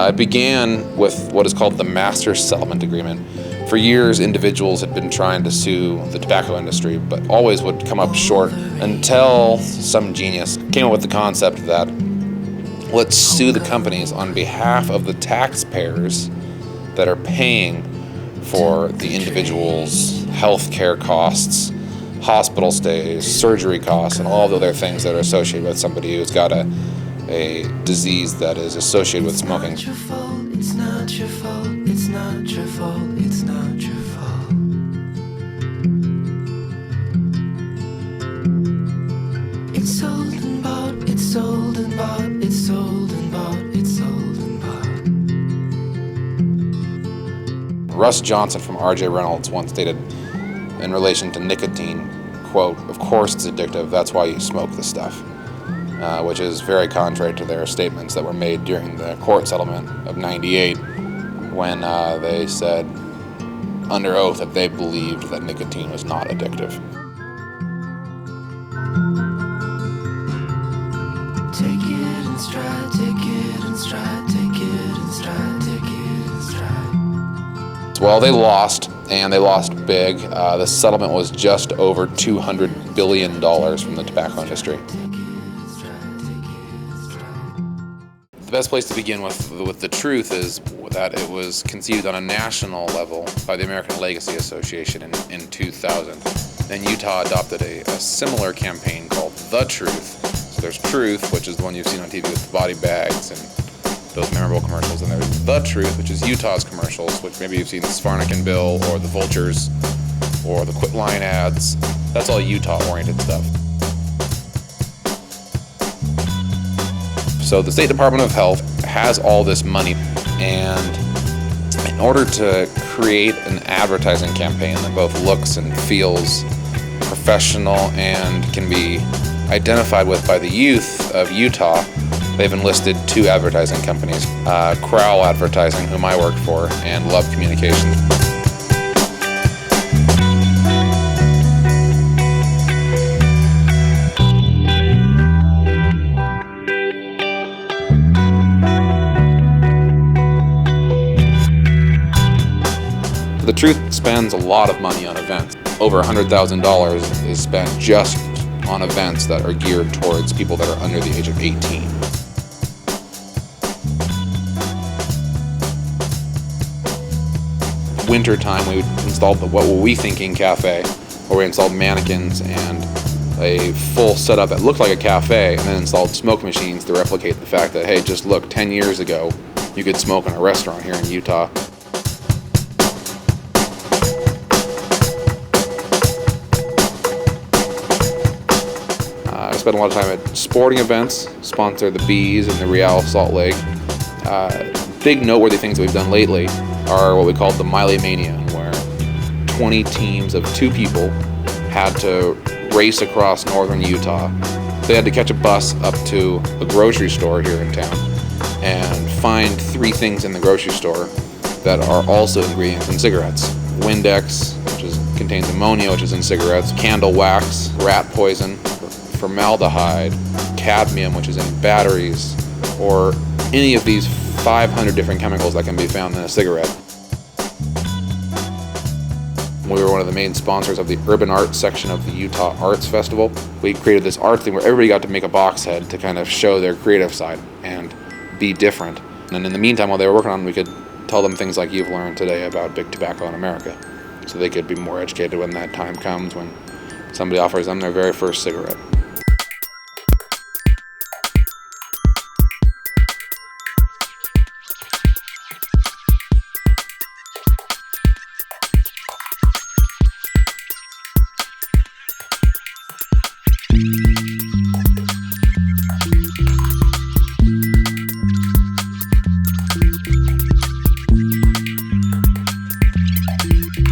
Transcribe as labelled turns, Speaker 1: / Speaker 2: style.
Speaker 1: It began with what is called the Master Settlement Agreement. For years, individuals had been trying to sue the tobacco industry, but always would come up short until some genius came up with the concept that let's sue the companies on behalf of the taxpayers that are paying for the individual's health care costs, hospital stays, surgery costs, and all the other things that are associated with somebody who's got a disease that is associated with smoking.
Speaker 2: It's not your fault, it's not your fault, it's not your fault. It's sold and bought, it's sold and bought, it's sold and bought, it's sold and bought.
Speaker 1: Russ Johnson from R.J. Reynolds once stated in relation to nicotine, quote, "Of course it's addictive, that's why you smoke the stuff," which is very contrary to their statements that were made during the court settlement of '98 when they said under oath that they believed that nicotine was not addictive.
Speaker 2: Take it in stride, take it in stride, take it in stride, take it in stride.
Speaker 1: Well, they lost, and they lost big. The settlement was just over $200 billion from the tobacco industry. The best place to begin with the truth is that it was conceived on a national level by the American Legacy Association in 2000. Then Utah adopted a similar campaign called The Truth. So there's Truth, which is the one you've seen on TV with the body bags and those memorable commercials, and there's The Truth, which is Utah's commercials, which maybe you've seen the Svarnik and Bill or the Vultures or the Quit Line ads. That's all Utah-oriented stuff. So the State Department of Health has all this money, and in order to create an advertising campaign that both looks and feels professional and can be identified with by the youth of Utah, they've enlisted two advertising companies, Crowell Advertising, whom I worked for, and Love Communications. The Truth spends a lot of money on events. Over $100,000 is spent just on events that are geared towards people that are under the age of 18. Wintertime, we would install what were we thinking cafe, where we installed mannequins and a full setup that looked like a cafe, and then installed smoke machines to replicate the fact that, hey, just look, 10 years ago, you could smoke in a restaurant here in Utah. I spent a lot of time at sporting events, sponsor the Bees and the Real Salt Lake. Big noteworthy things that we've done lately are what we call the Miley Mania, where 20 teams of 2 people had to race across northern Utah. They had to catch a bus up to a grocery store here in town and find 3 things in the grocery store that are also ingredients in cigarettes. Windex, which contains ammonia, which is in cigarettes, candle wax, rat poison, formaldehyde, cadmium, which is in batteries, or any of these 500 different chemicals that can be found in a cigarette. We were one of the main sponsors of the Urban Arts section of the Utah Arts Festival. We created this art thing where everybody got to make a box head to kind of show their creative side and be different. And in the meantime, while they were working on it, we could tell them things like you've learned today about big tobacco in America, so they could be more educated when that time comes, when somebody offers them their very first cigarette.
Speaker 2: Thank you.